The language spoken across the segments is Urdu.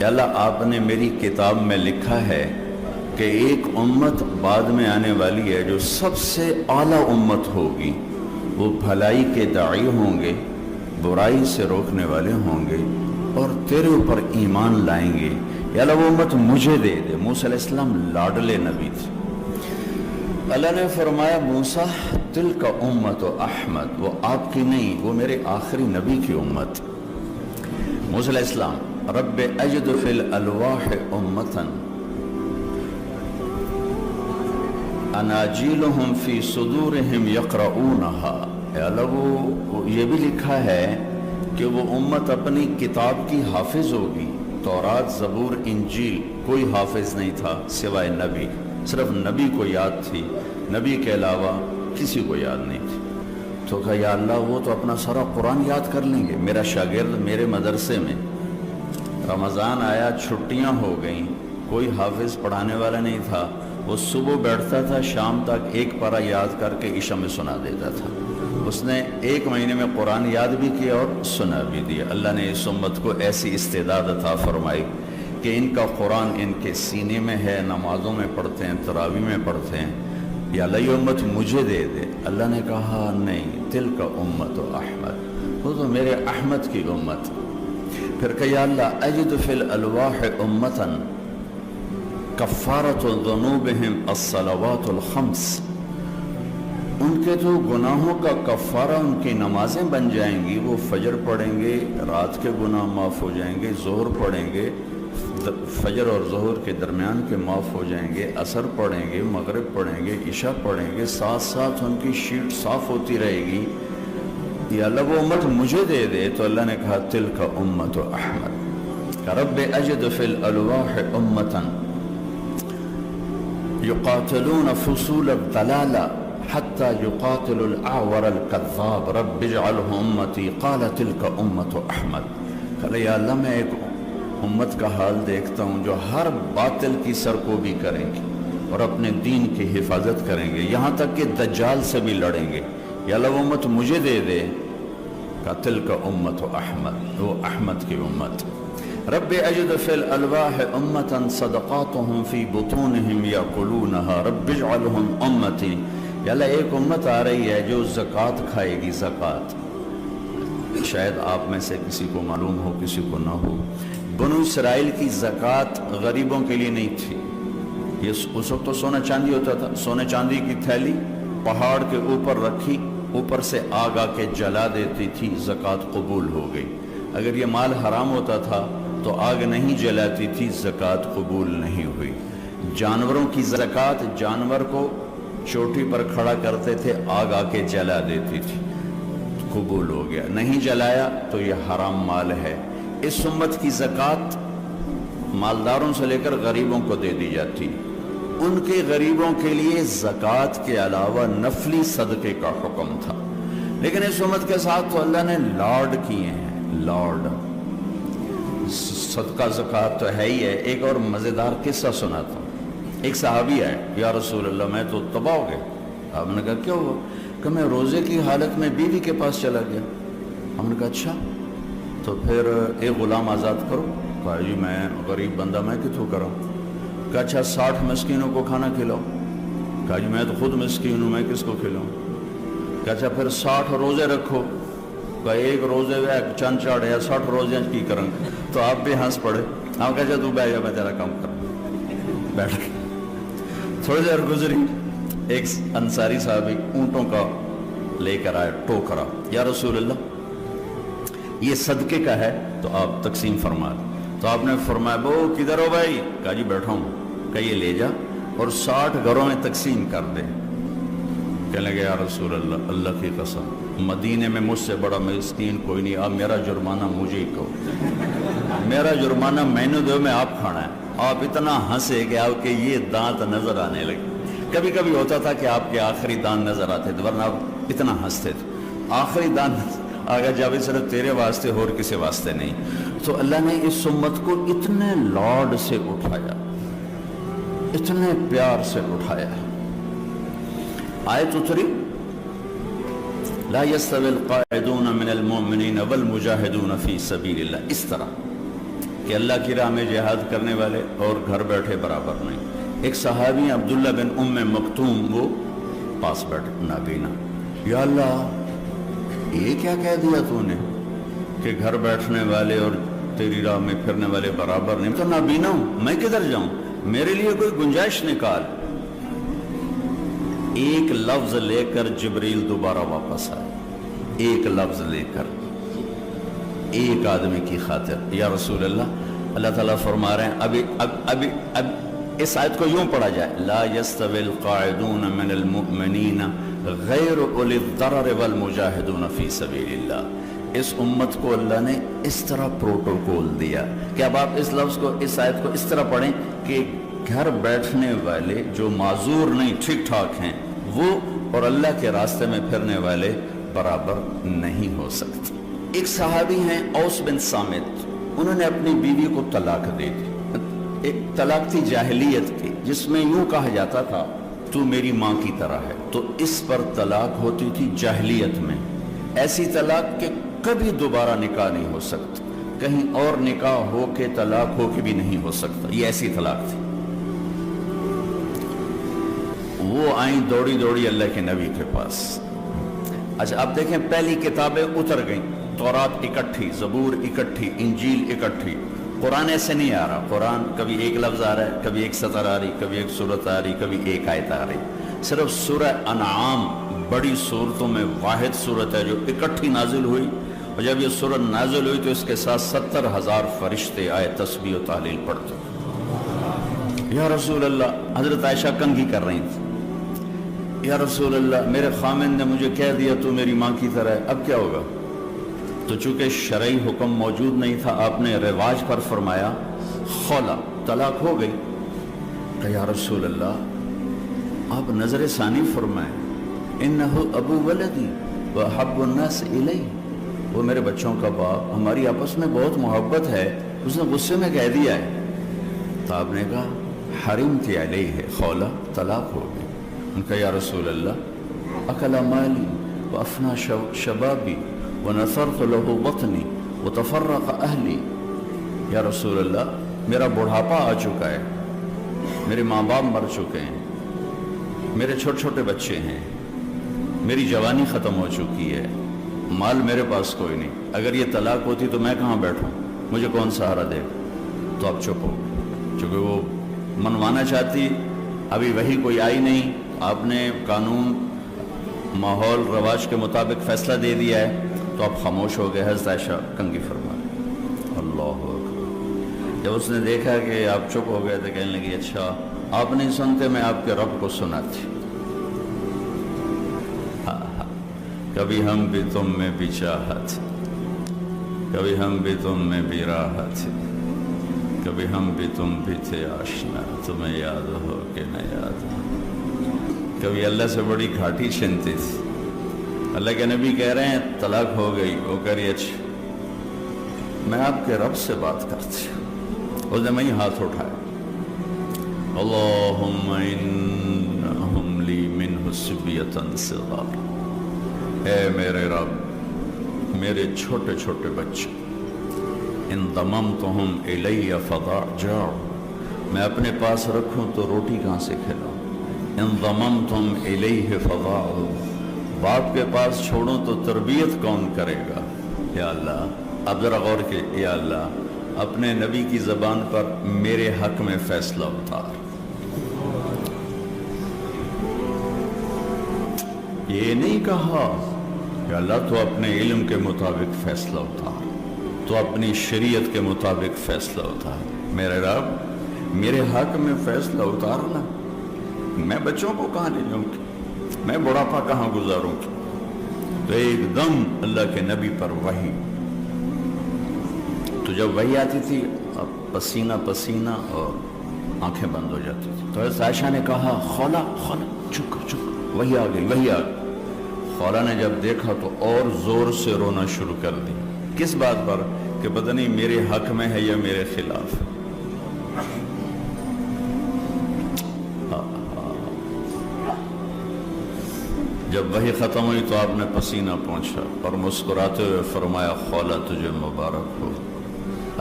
کہ اللہ آپ نے میری کتاب میں لکھا ہے کہ ایک امت بعد میں آنے والی ہے جو سب سے اعلیٰ امت ہوگی، وہ بھلائی کے داعی ہوں گے، برائی سے روکنے والے ہوں گے اور تیرے اوپر ایمان لائیں گے، یا اللہ وہ امت مجھے دے دے۔ موسیٰ علیہ السلام لاڈلے نبی تھے۔ اللہ نے فرمایا موسیٰ تلک امت احمد، وہ آپ کی نہیں، وہ میرے آخری نبی کی امت۔ موسیٰ علیہ السلام رب اجد فی الالواح امتا اناجیلہم فی صدورہم یقرؤونہا، اے اللہ وہ یہ بھی لکھا ہے کہ وہ امت اپنی کتاب کی حافظ ہوگی۔ تورات، زبور، انجیل کوئی حافظ نہیں تھا سوائے نبی، صرف نبی کو یاد تھی، نبی کے علاوہ کسی کو یاد نہیں تھی۔ تو کہا یا اللہ وہ تو اپنا سارا قرآن یاد کر لیں گے۔ میرا شاگرد میرے مدرسے میں رمضان آیا، چھٹیاں ہو گئیں، کوئی حافظ پڑھانے والا نہیں تھا، وہ صبح بیٹھتا تھا، شام تک ایک پارہ یاد کر کے عشاء میں سنا دیتا تھا۔ اس نے ایک مہینے میں قرآن یاد بھی کیا اور سنا بھی دیا۔ اللہ نے اس امت کو ایسی استعداد عطا فرمائی کہ ان کا قرآن ان کے سینے میں ہے، نمازوں میں پڑھتے ہیں، تراویح میں پڑھتے ہیں۔ یا اللہ یہ امت مجھے دے دے۔ اللہ نے کہا نہیں، تلک امت احمد، وہ تو میرے احمد کی امت۔ پھر کہ یا اللہ اجد فی الالواح امتا کفارۃ ذنوبہم الصلوات الخمس، ان کے تو گناہوں کا کفارہ ان کی نمازیں بن جائیں گی۔ وہ فجر پڑھیں گے، رات کے گناہ معاف ہو جائیں گے، ظہر پڑھیں گے، فجر اور ظہر کے درمیان کے معاف ہو جائیں گے، عصر پڑھیں گے، مغرب پڑھیں گے، عشاء پڑھیں گے، ساتھ ساتھ ان کی شیٹ صاف ہوتی رہے گی۔ یا اللہ وہ امت مجھے دے دے۔ تو اللہ نے کہا تلک امت احمد، رب اجد فی الالواح امتا یقاتلون فصول الضلال حتی یقاتل الاعور الکذاب رب اجعلہ امتی قال تلک امت احمد۔ کہا یا اللہ میں ایک امت کا حال دیکھتا ہوں جو ہر باطل کی سرکوبی کریں گے اور اپنے دین کی حفاظت کریں گے، یہاں تک کہ دجال سے بھی لڑیں گے۔ یا اللہ وہ امت مجھے دے دے۔ کہا تلک امت احمد، وہ احمد کی امت۔ رب اجد فی الالواح امتا صدقاتهم فی بطونہم یاکلونہا رب اجعلہم امتی۔ یا اللہ ایک امت آ رہی ہے جو زکوٰۃ کھائے گی، زکوٰۃ۔ شاید آپ میں سے کسی کو معلوم ہو، کسی کو نہ ہو، بنو اسرائیل کی زکوٰۃ غریبوں کے لیے نہیں تھی۔ یہ اس وقت تو سونا چاندی ہوتا تھا، سونے چاندی کی تھیلی پہاڑ کے اوپر رکھی، اوپر سے آگ آ کے جلا دیتی تھی، زکوٰۃ قبول ہو گئی۔ اگر یہ مال حرام ہوتا تھا تو آگ نہیں جلاتی تھی، زکوٰۃ قبول نہیں ہوئی۔ جانوروں کی زکوٰۃ، جانور کو چوٹی پر کھڑا کرتے تھے، آگ آ کے جلا دیتی تھی، قبول ہو گیا۔ نہیں جلایا تو یہ حرام مال ہے۔ اس امت کی زکوٰۃ مالداروں سے لے کر غریبوں کو دے دی جاتی، ان کے غریبوں کے لیے زکوٰۃ کے علاوہ نفلی صدقے کا حکم تھا۔ لیکن اس امت کے ساتھ تو اللہ نے لاڈ کیے ہیں، لاڈ۔ صدقہ زکوٰۃ تو ہے ہی ہے۔ ایک اور مزیدار قصہ سناتا ہوں۔ ایک صحابی ہے، یا رسول اللہ میں تو تباہ ہو گیا۔ آپ نے کہا کیا ہوا؟ کہ میں روزے کی حالت میں بیوی کے پاس چلا گیا۔ ہم نے کہا اچھا تو پھر ایک غلام آزاد کرو۔ کہا جی میں غریب بندہ، میں کتوں کروں؟ کہا اچھا 60 مسکینوں کو کھانا کھلاؤ۔ کہا جی میں تو خود مسکین ہوں، میں کس کو کھلاؤں؟ کہا اچھا پھر 60 روزے رکھو۔ کہا ایک روزے میں چند چاڑ ہے، 60 روزے کی کروں؟ تو آپ بھی ہنس پڑے۔ آپ کہا اچھا تو بیٹھ جا، میں تیرا کام کروں۔ بیٹھ گئے۔ تھوڑی دیر گزری، ایک انصاری صحابی اونٹوں کا لے کر آئے، ٹوکرا، یا رسول اللہ یہ صدقے کا ہے تو آپ تقسیم فرما دیں۔ تو آپ نے فرمایا بو کدھر ہو بھائی؟ کہا جی بیٹھا ہوں۔ کہا یہ لے جا اور 60 گھروں میں تقسیم کر دے۔ کہنے لگے یا رسول اللہ، اللہ کی قسم مدینے میں مجھ سے بڑا مسکین کوئی نہیں، آپ میرا جرمانہ مجھے ہی کہو، میرا جرمانہ میں نے دو، میں آپ کھانا ہے۔ آپ اتنا ہنسے کہ آپ کے یہ دانت نظر آنے لگے۔ کبھی کبھی ہوتا تھا کہ آپ کے آخری دانت نظر آتے تھے، ورنہ آپ اتنا ہنستے تھے۔ آخری دانت آگا جب صرف تیرے واسطے اور کسی واسطے نہیں۔ تو اللہ نے اس امت کو اتنے لاڈ سے اٹھایا، اتنے پیار سے اٹھایا۔ آیت اتری لا يستوي القاعدون من المؤمنین والمجاہدون فی سبیل اللہ، اس طرح کہ اللہ کی راہ میں جہاد کرنے والے اور گھر بیٹھے برابر نہیں۔ ایک صحابی عبداللہ بن ام مکتوم، وہ پاس بیٹھ نابینا، یا اللہ یہ کیا کہہ دیا تو نے کہ گھر بیٹھنے والے اور تیری راہ میں پھرنے والے برابر نہیں؟ تو نابینا ہوں، میں کدھر جاؤں، میرے لیے کوئی گنجائش نکال۔ ایک لفظ لے کر جبریل دوبارہ واپس آئے، ایک لفظ لے کر، ایک آدمی کی خاطر۔ یا رسول اللہ، اللہ تعالیٰ فرما رہے ہیں اب اس آیت کو یوں پڑھا جائے، لا يستوي القاعدون من المؤمنین غیر اولی الضرر والمجاہدون فی سبیل اللہ۔ اس امت کو اللہ نے اس طرح پروٹوکول دیا کہ اب آپ اس لفظ کو، اس آیت کو اس طرح پڑھیں کہ گھر بیٹھنے والے جو معذور نہیں، ٹھیک ٹھاک ہیں، وہ اور اللہ کے راستے میں پھرنے والے برابر نہیں ہو سکتے۔ ایک صحابی ہیں اوس بن صامت، انہوں نے اپنی بیوی کو طلاق دے دی۔ ایک طلاق تھی جاہلیت کی، جس میں یوں کہا جاتا تھا تو میری ماں کی طرح ہے، تو اس پر طلاق ہوتی تھی جاہلیت میں۔ ایسی طلاق کہ کبھی دوبارہ نکاح نہیں ہو سکتا، کہیں اور نکاح ہو کے طلاق ہو کے بھی نہیں ہو سکتا، یہ ایسی طلاق تھی۔ وہ آئیں دوڑی دوڑی اللہ کے نبی کے پاس۔ اچھا اب دیکھیں، پہلی کتابیں اتر گئیں، تورات اکٹھی، زبور اکٹھی، انجیل اکٹھی۔ قرآن ایسے نہیں آ رہا، قرآن کبھی ایک لفظ آ رہا ہے، کبھی ایک سطر آ رہی، کبھی ایک سورت آ رہی، کبھی ایک آیت آ رہی۔ صرف سورہ انعام بڑی صورتوں میں واحد صورت ہے جو اکٹھی نازل ہوئی، اور جب یہ صورت نازل ہوئی تو اس کے ساتھ 70,000 فرشتے آئے تسبیح و تحلیل پڑھتے۔ یا رسول اللہ، حضرت عائشہ کنگھی کر رہی تھی، یا رسول اللہ میرے خامن نے مجھے کہہ دیا تو میری ماں کی طرح ہے، اب کیا ہوگا؟ تو چونکہ شرعی حکم موجود نہیں تھا، آپ نے رواج پر فرمایا خولا، طلاق ہو گئی۔ کہ یا رسول اللہ آپ نظر ثانی فرمائیں، انہو ابو ولدی وحب الناس الی، وہ میرے بچوں کا باپ، ہماری آپس میں بہت محبت ہے، اس نے غصے میں کہہ دیا ہے۔ تو آپ نے کہا حرمت علیہ، خولا طلاق ہو گئی۔ ان کا یا رسول اللہ اکل مالی وافنا شبابی وَنَثَرْتُ لَهُ بَطْنِي وَتَفَرَّقَ أَهْلِي، یا رسول اللہ میرا بڑھاپا آ چکا ہے، میرے ماں باپ مر چکے ہیں، میرے چھوٹے چھوٹے بچے ہیں، میری جوانی ختم ہو چکی ہے، مال میرے پاس کوئی نہیں، اگر یہ طلاق ہوتی تو میں کہاں بیٹھوں، مجھے کون سہارا دے؟ تو آپ چپ ہو گئے، چونکہ وہ منوانا چاہتی، ابھی وہی کوئی آئی نہیں، آپ نے قانون ماحول رواج کے مطابق فیصلہ دے دیا ہے، تو آپ خاموش ہو گئے۔ حضرت عائشہ کنگھی فرما رہے، اللہ اکبر۔ جب اس نے دیکھا کہ آپ چپ ہو گئے تو کہنے لگی اچھا آپ نہیں سنتے، میں آپ کے رب کو سناتی۔ کبھی ہم بھی تم میں بھی چاہت، کبھی ہم بھی تم میں بھی راحت، کبھی ہم بھی تم بھی تھے آشنا، تمہیں یاد ہو کہ نہ یاد ہو۔ کبھی اللہ سے بڑی گھاٹی چھنتی تھی، اللہ کے نبی کہہ رہے ہیں طلاق ہو گئی، وہ کہہ رہی اچھا میں آپ کے رب سے بات کرتی ہوں۔ اس نے وہی ہاتھ اٹھایا، اللہم انہم لی منہ سبیۃ صغار، اے میرے رب میرے چھوٹے چھوٹے بچے، ان ضممتہم الی فضاجع، میں اپنے پاس رکھوں تو روٹی کہاں سے کھلاؤں، ان ضممتم الیہ فضاعوا، باپ کے پاس چھوڑوں تو تربیت کون کرے گا؟ یا اللہ اب ذرا غور کہ یا اللہ اپنے نبی کی زبان پر میرے حق میں فیصلہ اتار۔ یہ نہیں کہا کہ اللہ تو اپنے علم کے مطابق فیصلہ اتار، تو اپنی شریعت کے مطابق فیصلہ اتار، میرے رب میرے حق میں فیصلہ اتارنا، میں بچوں کو کہاں لے جاؤں گی، میں بڑھاپا کہاں گزاروں گی؟ تو ایک دم اللہ کے نبی پر وحی، تو جب وحی آتی تھی اب پسینہ پسینہ اور آنکھیں بند ہو جاتی تھی۔ تو حضرت عائشہ نے کہا خولا خولا چک چک، وحی آ گئی وحی آ گئی۔ خولا نے جب دیکھا تو اور زور سے رونا شروع کر دی، کس بات پر کہ پتہ نہیں میرے حق میں ہے یا میرے خلاف ہے۔ جب وحی ختم ہوئی تو آپ نے پسینہ پہنچا اور مسکراتے ہوئے فرمایا خولا تجھے مبارک ہو،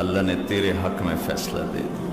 اللہ نے تیرے حق میں فیصلہ دے دیا۔